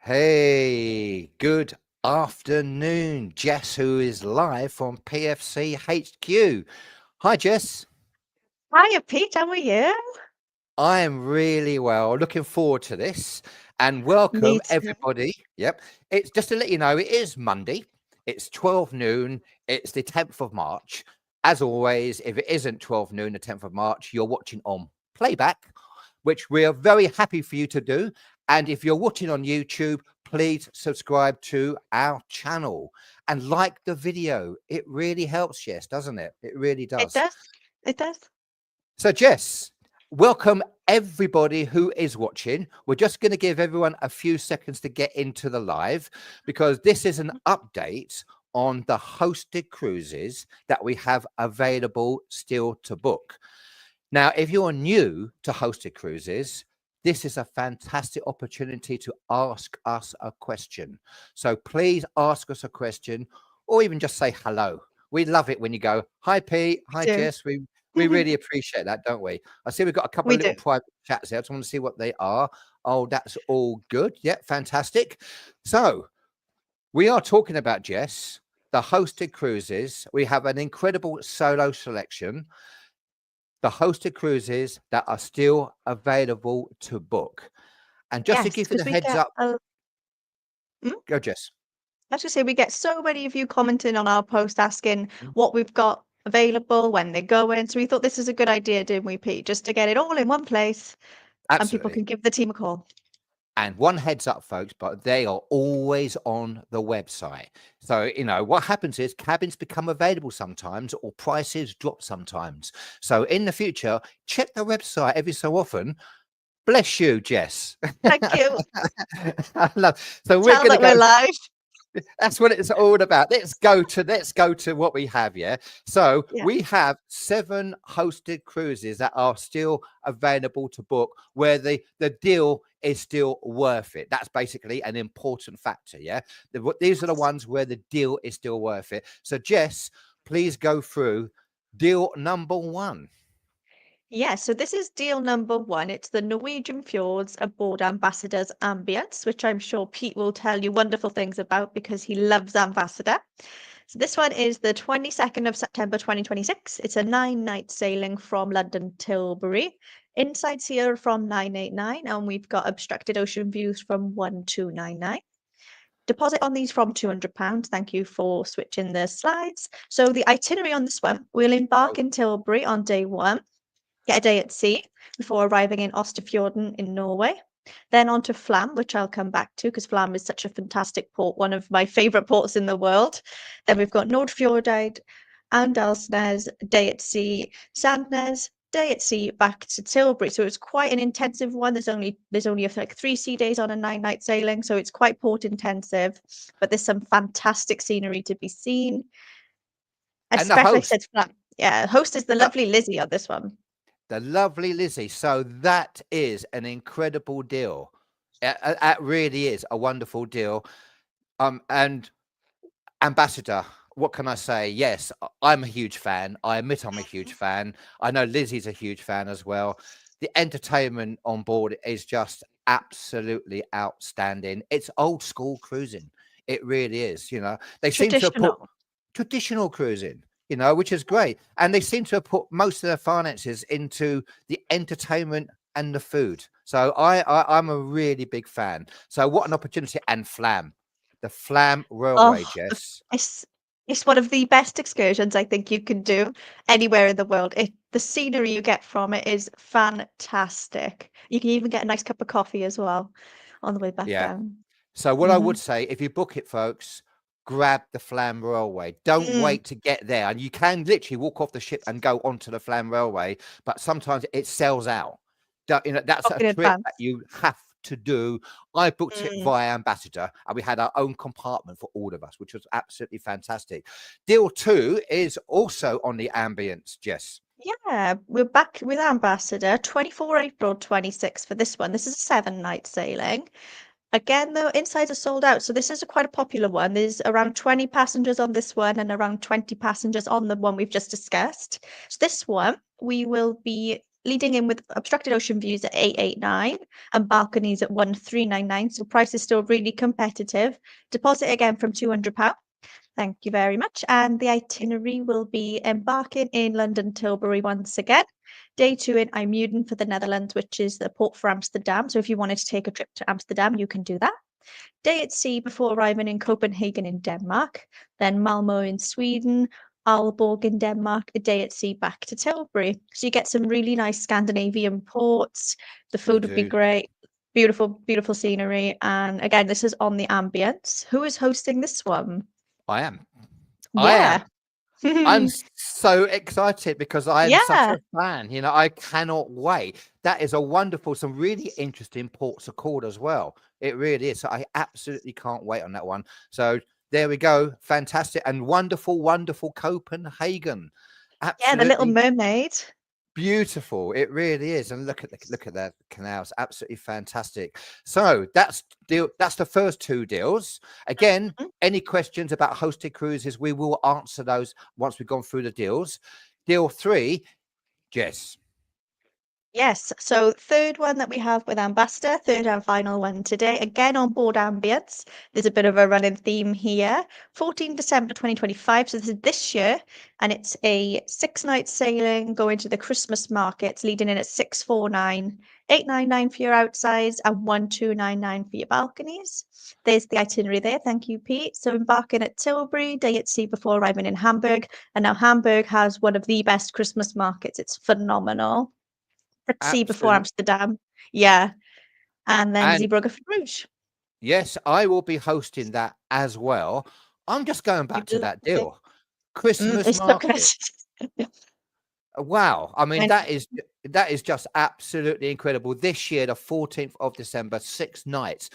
Hey, good afternoon, Jess, who is live from PFC HQ. Hi, Jess. Hiya, Pete. How are you? I am really well. Looking forward to this and welcome Me too. everybody. Yep. It's just to let you know, it is Monday. It's 12 noon. It's the 10th of March. As always, if it isn't 12 noon, the 10th of March, you're watching on playback, which we are very happy for you to do. And if you're watching on YouTube, please subscribe to our channel and like the video. It really helps, Jess, doesn't it? It really It does. does. It does. So, Jess, welcome everybody who is watching. We're just going to give everyone a few seconds to get into the live because this is an update on the hosted cruises that we have available still to book. Now, if you're new to hosted cruises, this is a fantastic opportunity to ask us a question. So please ask us a question or even just say hello. We love it when you go, hi, Pete. We Hi, do. Jess. We really appreciate that, don't we? I see we've got a couple We of little do. private chats there. I just want to see what they are. Oh, that's all good. Yeah, fantastic. So we are talking about, Jess, the hosted cruises. We have an incredible solo selection, the hosted cruises that are still available to book. And just to Yes, give you the because we heads get up, a. Mm? go, Jess. I was going to say we get so many of you commenting on our post asking Mhm. what we've got available when they're going. So we thought this is a good idea, didn't we, Pete? Just to get it all in one place, and people Absolutely. can give the team a call. And one heads up, folks, but they are always on the website. So, what happens is cabins become available sometimes or prices drop sometimes. So, in the future, check the website every so often. Bless you, Jess. Thank you. I love. So, we're Tell going to that we're go. live. That's what it's all about. Let's go to what we have. Yeah. So Yeah. we have 7 hosted cruises that are still available to book, where the deal is still worth it. That's basically an important factor. Yeah. These are the ones where the deal is still worth it. So Jess, please go through deal number 1. Yeah, so this is deal number one. It's the Norwegian Fjords Aboard Ambassador's Ambience, which I'm sure Pete will tell you wonderful things about because he loves Ambassador. So this one is the 22nd of September 2026. It's a 9-night sailing from London Tilbury. Insides here from 989, and we've got obstructed ocean views from 1299. Deposit on these from £200. Thank you for switching the slides. So the itinerary on this one, we'll embark in Tilbury on day one, get a day at sea before arriving in Osterfjorden in Norway. Then on to Flam, which I'll come back to because Flam is such a fantastic port, one of my favourite ports in the world. Then we've got Nordfjordeid, Andalsnes, day at sea, Sandnes, day at sea, back to Tilbury. So it's quite an intensive one. There's only like 3 sea days on a 9-night sailing, so it's quite port intensive. But there's some fantastic scenery to be seen. And the Especially host, said Flam. Yeah, host is the the, lovely Lizzie on this one. the lovely Lizzie. So that is an incredible deal. It really is a wonderful deal. And Ambassador, what can I say? Yes, I'm a huge fan. I admit I'm a huge fan. I know Lizzie's a huge fan as well. The entertainment on board is just absolutely outstanding. It's old school cruising. It really is. They seem to have put Traditional. traditional cruising, which is great. And they seem to have put most of their finances into the entertainment and the food. So I'm a really big fan. So what an opportunity. And Flam, the Flam Railway, Oh, Jess. it's it's one of the best excursions I think you can do anywhere in the world. The scenery you get from it is fantastic. You can even get a nice cup of coffee as well on the way back Yeah. down. So what I Hmm. would say, if you book it, folks, grab the Flam Railway. Don't Mm, wait to get there. And you can literally walk off the ship and go onto the Flam Railway, but sometimes it sells out. That's book a in trip that advance. you have to do. I booked it Mm. via Ambassador, and we had our own compartment for all of us, which was absolutely fantastic. Deal 2 is also on the ambience, Jess. Yeah, we're back with Ambassador, 24 April 26 for this one. This is a 7-night sailing. Again, though, insides are sold out, so this is quite a popular one. There's around 20 passengers on this one and around 20 passengers on the one we've just discussed. So this one, we will be leading in with obstructed ocean views at 889 and balconies at 1399. So price is still really competitive. Deposit again from £200. Thank you very much. And the itinerary will be embarking in London Tilbury once again. Day 2 in IJmuiden for the Netherlands, which is the port for Amsterdam. So if you wanted to take a trip to Amsterdam, you can do that. Day at sea before arriving in Copenhagen in Denmark, then Malmö in Sweden, Aalborg in Denmark, a day at sea back to Tilbury. So you get some really nice Scandinavian ports. The food would be great. Beautiful, beautiful scenery. And again, this is on the Ambience. Who is hosting this one? I am. Yeah. I'm so excited because I am such Yeah. a fan. You know, I cannot wait. That is a wonderful, some really interesting ports of call as well. It really is. So I absolutely can't wait on that one. So there we go. Fantastic and wonderful, wonderful Copenhagen. Yeah, the Little Absolutely Mermaid. beautiful. It really is. And look at the canals. Absolutely fantastic. So that's the first 2 deals. Again, any questions about hosted cruises, we will answer those once we've gone through the deals. Deal 3, Jess. Yes, so third one that we have with Ambassador, third and final one today, again on board Ambience. There's a bit of a running theme here. 14 December 2025, so this is this year, and it's a 6-night sailing going to the Christmas markets, leading in at 649, 899 for your outsides, and 1299 for your balconies. There's the itinerary there. Thank you, Pete. So embarking at Tilbury, day at sea before arriving in Hamburg, and now Hamburg has one of the best Christmas markets. It's phenomenal. At sea before Amsterdam. Yeah. And then Zeebrugge for Bruges. Yes, I will be hosting that as well. I'm just going back to that deal. Christmas market. Wow. I mean, that is just absolutely incredible. This year, the 14th of December, 6 nights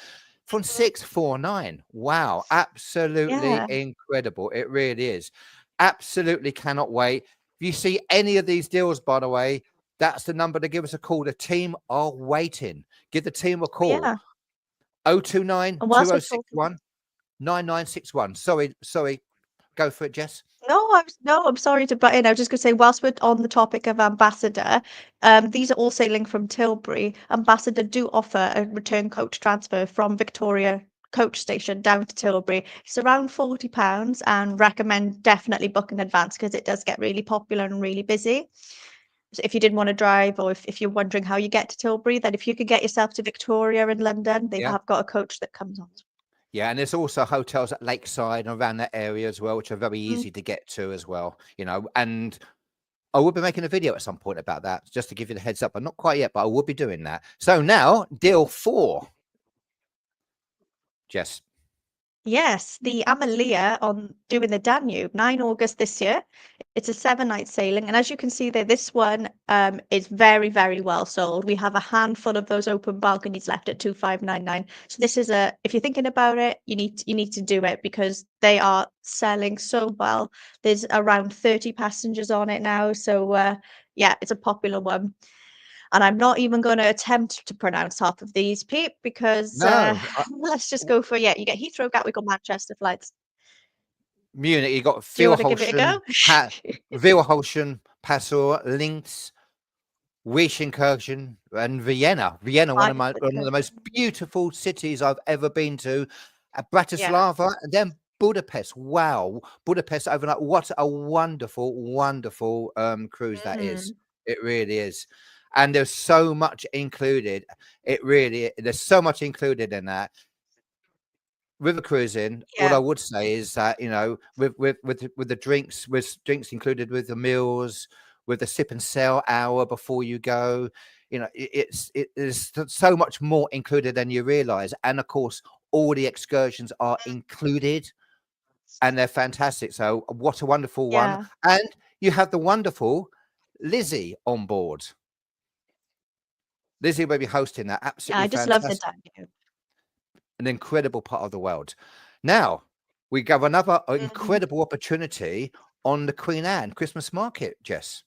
from 649. Wow. Absolutely incredible. It really is. Absolutely cannot wait. If you see any of these deals, by the way, that's the number to give us a call. The team are waiting. Give the team a call. Yeah. 029 2061 9961. Sorry. Go for it, Jess. No, I'm sorry to butt in. I was just going to say, whilst we're on the topic of Ambassador, these are all sailing from Tilbury. Ambassador do offer a return coach transfer from Victoria coach station down to Tilbury. It's around £40 and recommend definitely book in advance because it does get really popular and really busy. So if you didn't want to drive or if you're wondering how you get to Tilbury, then if you could get yourself to Victoria in London, they have got a coach that comes on. Yeah, and there's also hotels at Lakeside and around that area as well, which are very easy to get to as well, you know. And I will be making a video at some point about that, just to give you the heads up. I'm not quite yet, but I will be doing that. So now, deal 4. Jess. Yes, the Amalia on doing the Danube, 9 August this year. It's a 7-night sailing, and as you can see there, this one is very, very well sold. We have a handful of those open balconies left at 2599. So this is if you're thinking about it, you need to do it because they are selling so well. There's around 30 passengers on it now, so yeah, it's a popular one. And I'm not even going to attempt to pronounce half of these, Pete, because let's just go for, you get Heathrow, Gatwick or Manchester flights. Munich, you got Do you want to give it a go? Wilhelmshaven, Passau, Linz, Wieschenkirchen, and Vienna. Vienna, one of the most beautiful cities I've ever been to. Bratislava, and then Budapest. Wow. Budapest overnight. What a wonderful, wonderful cruise that is. It really is. And there's so much included. There's so much included in that. River cruising, what I would say is that, you know, with the drinks, with drinks included with the meals, with the sip and sail hour before you go, you know, it is so much more included than you realize. And of course, all the excursions are included and they're fantastic. So what a wonderful one. And you have the wonderful Lizzie on board. Lizzie will be hosting that. Absolutely I just fantastic. love the Danube. An incredible part of the world. Now, we have another incredible opportunity on the Queen Anne Christmas market, Jess.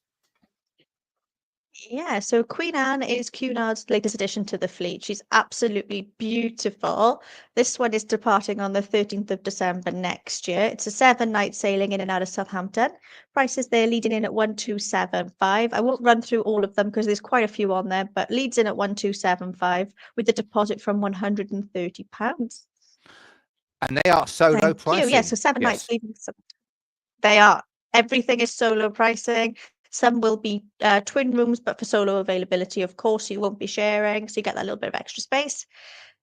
Yeah, so Queen Anne is Cunard's latest addition to the fleet. She's absolutely beautiful. This one is departing on the 13th of December next year. It's a 7-night sailing in and out of Southampton. Prices there leading in at 1275. I won't run through all of them because there's quite a few on there, but leads in at 1275 with the deposit from £130. And they are solo Thank you. Yeah, so pricing. 7 nights Yes. leaving. They are. Everything is solo pricing. Some will be twin rooms, but for solo availability, of course, you won't be sharing, so you get that little bit of extra space.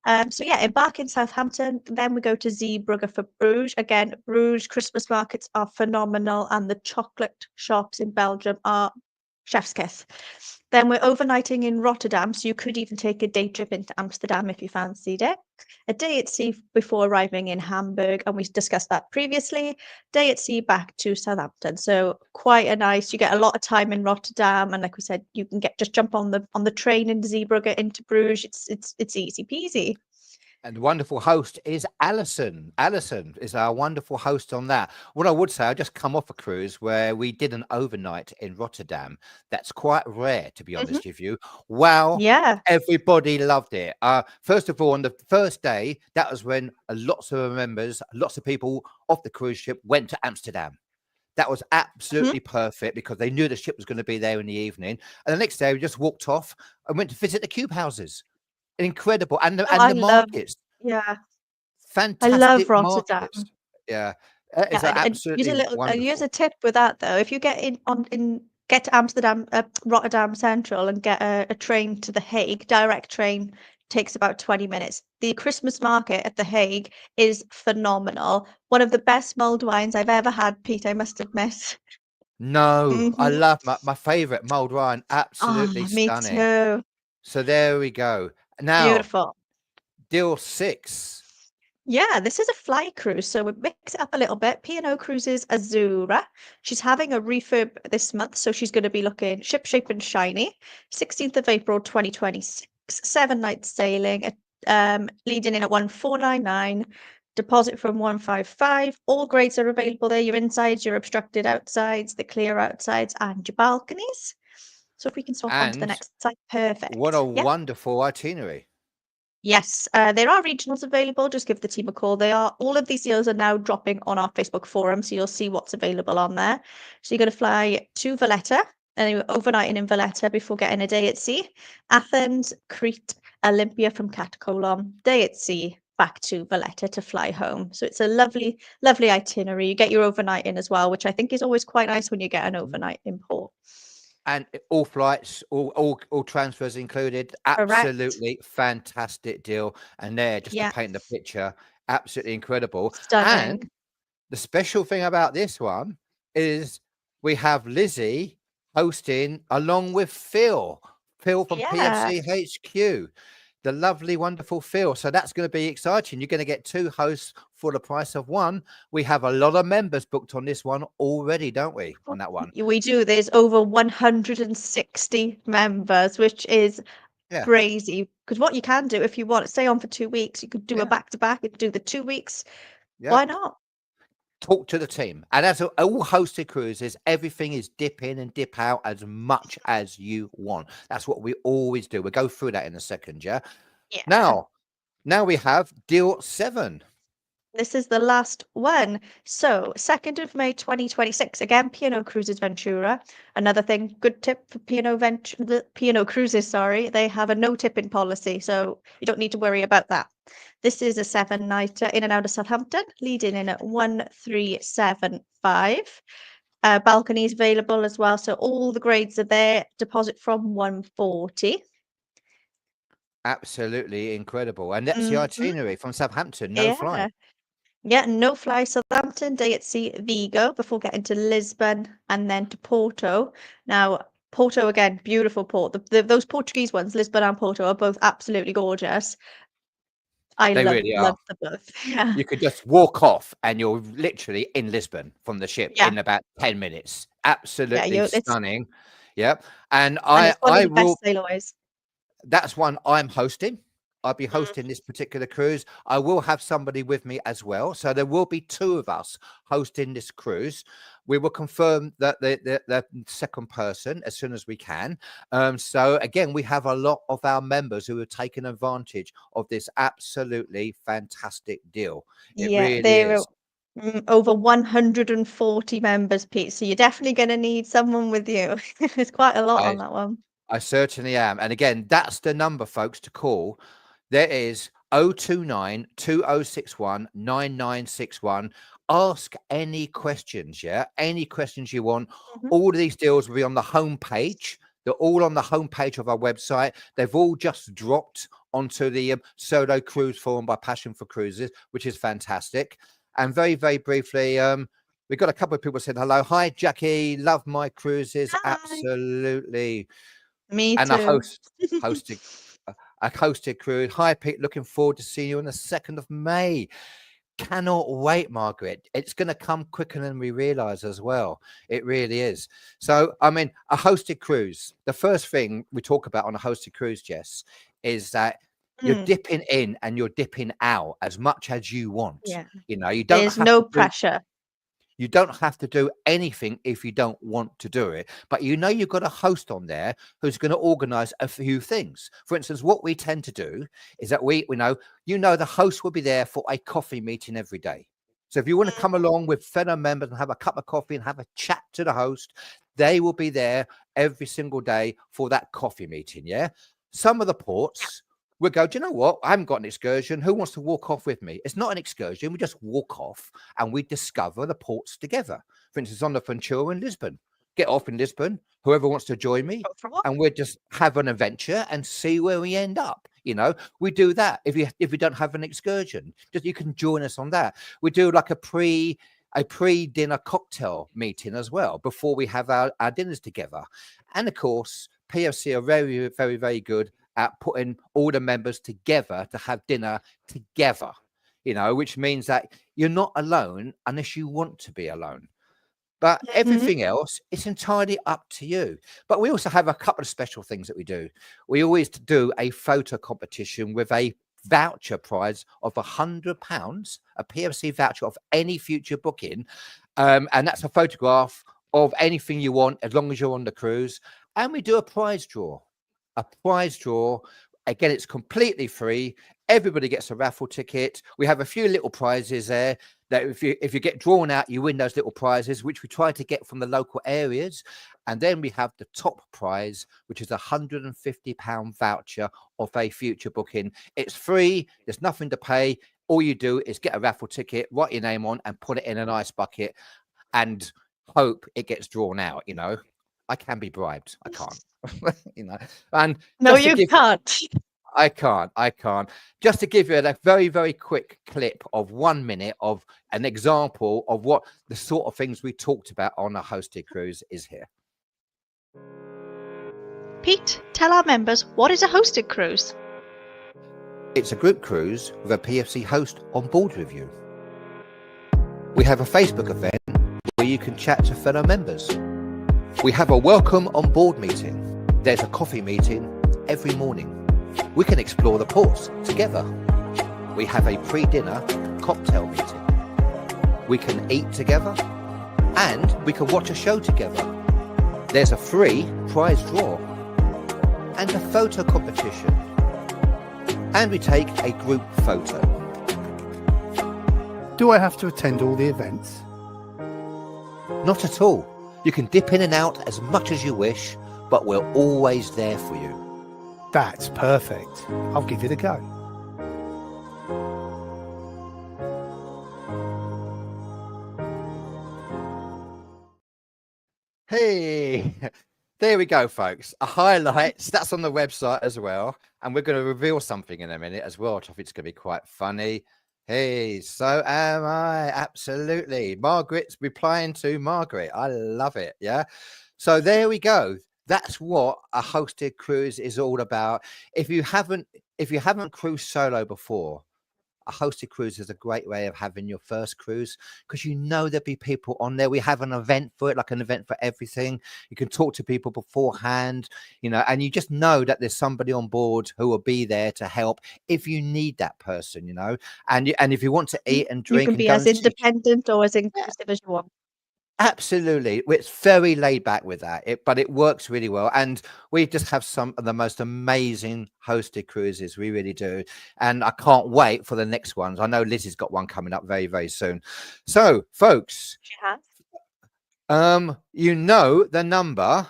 So yeah, embark in Southampton. Then we go to Zeebrugge for Bruges. Again, Bruges Christmas markets are phenomenal, and the chocolate shops in Belgium are chef's kiss. Then we're overnighting in Rotterdam, so you could even take a day trip into Amsterdam if you fancied it. A day at sea before arriving in Hamburg, and we discussed that previously. Day at sea back to Southampton. So quite a nice. You get a lot of time in Rotterdam, and like we said, you can just jump on the train into Zeebrugge into Bruges. It's easy peasy. And the wonderful host is Alison. Alison is our wonderful host on that. What I would say, I just come off a cruise where we did an overnight in Rotterdam. That's quite rare, to be Mhm. honest with you. Wow. Yeah. Everybody loved it. First of all, on the first day, that was when lots of members, lots of people off the cruise ship went to Amsterdam. That was Mhm. absolutely perfect because they knew the ship was going to be there in the evening. And the next day, we just walked off and went to visit the cube houses. Incredible. And Oh, I the love. markets, Yeah, I love fantastic markets. Rotterdam. Yeah, that is Yeah, and absolutely use wonderful. a tip with that though. If you get to Amsterdam, Rotterdam Central, and get a train to The Hague, direct train takes about 20 minutes. The Christmas market at The Hague is phenomenal. One of the best mulled wines I've ever had, Pete, I must admit. No, I Hmm. love my favorite mulled wine. Absolutely Oh, me stunning. too. So there we go. Now, Beautiful. deal 6. Yeah, this is a fly cruise, so we mix it up a little bit. P&O Cruises Azura. She's having a refurb this month, so she's going to be looking shipshape and shiny. 16th of April 2026, 7 nights sailing, leading in at 1499, deposit from 155. All grades are available there. Your insides, your obstructed outsides, the clear outsides, and your balconies. So if we can swap on to the And next slide, what a perfect. Yeah. wonderful itinerary. Yes, there are regionals available. Just give the team a call. All of these deals are now dropping on our Facebook forum, so you'll see what's available on there. So you're going to fly to Valletta and you're overnighting in Valletta before getting a day at sea. Athens, Crete, Olympia from Katakolon, day at sea, back to Valletta to fly home. So it's a lovely, lovely itinerary. You get your overnight in as well, which I think is always quite nice when you get an Mhm. overnight in port. And all flights, all transfers included. Correct. Absolutely fantastic deal. And there, just to Yeah, paint the picture, absolutely incredible. And stunning. the special thing about this one is we have Lizzie hosting along with Phil, Phil from Yeah. PFC HQ, the lovely, wonderful Phil. So that's going to be exciting. You're going to get 2 hosts for the price of one. We have a lot of members booked on this one already, don't we? On that one. We do. There's over 160 members, which is Yeah. crazy. Because what you can do if you want, stay on for 2 weeks, you could do a Yeah. back to back and do the 2 weeks. Why Yep. not? Talk to the team. And as all hosted cruises, everything is dip in and dip out as much as you want. That's what we always do. We'll go through that in a second. Yeah. Yeah. Now we have deal 7. This is the last one. So, 2nd of May 2026, again, P&O Cruises Ventura. Another thing, good tip for P&O Cruises, sorry, they have a no tipping policy, so you don't need to worry about that. This is a 7-nighter in and out of Southampton, leading in at 1375. Balconies available as well, so all the grades are there. Deposit from 140. Absolutely incredible. And that's the Mhm. itinerary from Southampton, no flight. Yeah. Yeah, no fly Southampton, day at sea Vigo before getting to Lisbon and then to Porto. Now, Porto again, beautiful port. Those Portuguese ones, Lisbon and Porto, are both absolutely gorgeous. I They love really are. love the both. Yeah, You could just walk off and you're literally in Lisbon from the ship yeah, in about 10 minutes. yeah. Absolutely It's stunning. Yep. And and it's one of I the best will, sailways. that's one I'm hosting. I'll be hosting this particular cruise. I will have somebody with me as well. So there will be 2 of us hosting this cruise. We will confirm that the second person as soon as we can. So again, we have a lot of our members who have taken advantage of this absolutely fantastic deal. It Yeah, really there is. are over 140 members, Pete. So you're definitely going to need someone with you. There's quite a lot on that one. I certainly am. And again, that's the number, folks, to call. There is 029 2061 9961. Ask any questions, yeah? Any questions you want. Mhm. All of these deals will be on the homepage. They're all on the homepage of our website. They've all just dropped onto the solo cruise forum by Passion for Cruises, which is fantastic. And very, very briefly, we've got a couple of people saying hello. Hi, Jackie. Love my cruises. Hi. Absolutely. Me And a too. hosted a hosted cruise. Hi, Pete. Looking forward to seeing you on the 2nd of May. Cannot wait, Margaret. It's going to come quicker than we realize as well. It really is. So, I mean, a hosted cruise. The first thing we talk about on a hosted cruise, Jess, is that you're dipping in and you're dipping out as much as you want. Yeah. You know, you don't There's have no to do pressure. You don't have to do anything if you don't want to do it. But you know you've got a host on there who's going to organize a few things. For instance, what we tend to do is that we know, the host will be there for a coffee meeting every day. So if you want to come along with fellow members and have a cup of coffee and have a chat to the host, they will be there every single day for that coffee meeting. Yeah. Some of the ports we'll go, do you know what? I haven't got an excursion. Who wants to walk off with me? It's not an excursion. We just walk off and we discover the ports together. For instance, on the Ventura in Lisbon, get off in Lisbon. Whoever wants to join me, Go for a walk. and we'll just have an adventure and see where we end up. We do that. If you don't have an excursion, just you can join us on that. We do like a pre-dinner cocktail meeting as well before we have our dinners together. And of course, PFC are very, very, very good at putting all the members together to have dinner together, which means that you're not alone unless you want to be alone. But everything else, it's entirely up to you. But we also have a couple of special things that we do. We always do a photo competition with a voucher prize of £100, a PFC voucher of any future booking. And that's a photograph of anything you want, as long as you're on the cruise. And we do a prize draw. Again, it's completely free. Everybody gets a raffle ticket. We have a few little prizes there that if you get drawn out, you win those little prizes, which we try to get from the local areas. And then we have the top prize, which is a £150 voucher of a future booking. It's free. There's nothing to pay. All you do is get a raffle ticket, write your name on, and put it in an ice bucket and hope it gets drawn out. I can be bribed. I can't. And No, you can't. I can't. Just to give you a very, very quick clip of 1 minute of an example of what the sort of things we talked about on a hosted cruise is here. Pete, tell our members, what is a hosted cruise? It's a group cruise with a PFC host on board with you. We have a Facebook event where you can chat to fellow members. We have a welcome on board meeting. There's a coffee meeting every morning. We can explore the ports together. We have a pre-dinner cocktail meeting. We can eat together and we can watch a show together. There's a free prize draw and a photo competition. And we take a group photo. Do I have to attend all the events? Not at all. You can dip in and out as much as you wish, but we're always there for you. That's perfect. I'll give it a go. Hey, there we go, folks. A highlights. That's on the website as well. And we're going to reveal something in a minute as well, which I think it's going to be quite funny. Hey, so am I. Absolutely. Margaret's replying to Margaret. I love it. Yeah. So there we go. That's what a hosted cruise is all about. If you haven't cruised solo before, a hosted cruise is a great way of having your first cruise, because you know there'll be people on there. We have an event for it, like an event for everything. You can talk to people beforehand, you know, and you just know that there's somebody on board who will be there to help if you need that person, you know. And if you want to eat and You drink can and be go as and see, independent or as inclusive as you want. absolutely, it's very laid back with that, but it works really well. And we just have some of the most amazing hosted cruises, we really do. And I can't wait for the next ones. I know Lizzie's got one coming up very, very soon. So folks, She has. you know the number,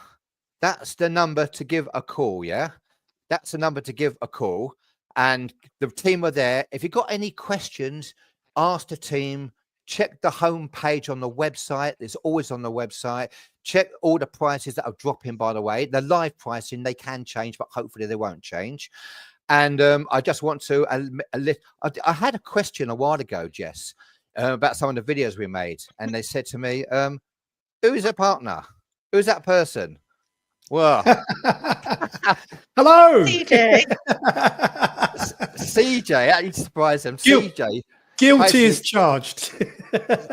that's the number to give a call. Yeah, that's the number to give a call, and the team are there. If you've got any questions, ask the team. Check the home page on the website. It's always on the website. Check all the prices that are dropping, by the way. The live pricing, they can change, but hopefully they won't change. And I just want to I had a question a while ago, Jess, about some of the videos we made, and they said to me, who is a partner? Who's that person? Well, Hello, CJ. CJ, that surprised them. CJ, guilty as charged.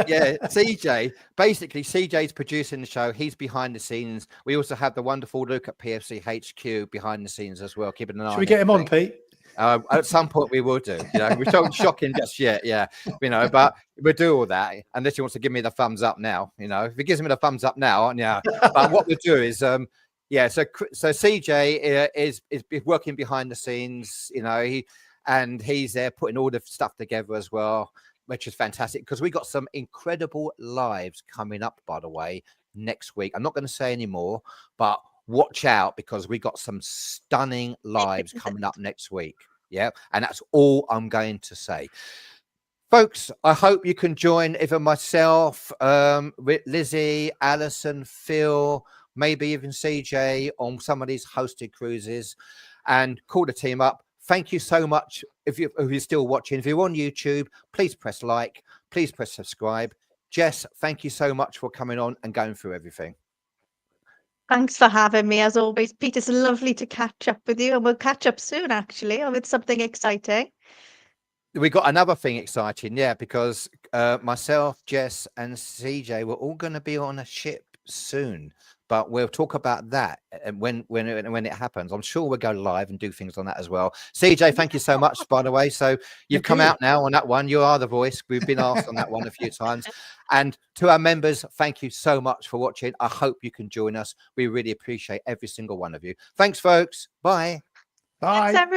yeah, CJ. Basically, CJ's producing the show. He's behind the scenes. We also have the wonderful Luke at PFC HQ behind the scenes as well, keeping an eye. Should we get him on, Pete? At some point we will do. You know, we don't shock him just yet. Yeah, you know, but we'll do all that unless he wants to give me the thumbs up now. You know, if he gives me the thumbs up now, yeah. But what we'll do is, yeah. So CJ is working behind the scenes. You know, he's there putting all the stuff together as well, which is fantastic, because we got some incredible lives coming up, by the way, next week. I'm not going to say any more, but watch out, because we got some stunning lives coming up next week. Yeah, and that's all I'm going to say. Folks, I hope you can join either myself, Lizzie, Alison, Phil, maybe even CJ on some of these hosted cruises, and call the team up. Thank you so much. If you're still watching, if you're on YouTube, please press like, please press subscribe. Jess, thank you so much for coming on and going through everything. Thanks for having me, as always, Pete. It's lovely to catch up with you, and we'll catch up soon, actually, with something exciting. We got another thing exciting, yeah, because myself, Jess, and CJ were all going to be on a ship soon, but we'll talk about that when it happens. I'm sure we'll go live and do things on that as well. CJ, thank you so much, by the way. So you've come out now on that one. You are the voice. We've been asked on that one a few times. And to our members, thank you so much for watching. I hope you can join us. We really appreciate every single one of you. Thanks, folks. Bye. Bye. Thanks, everyone.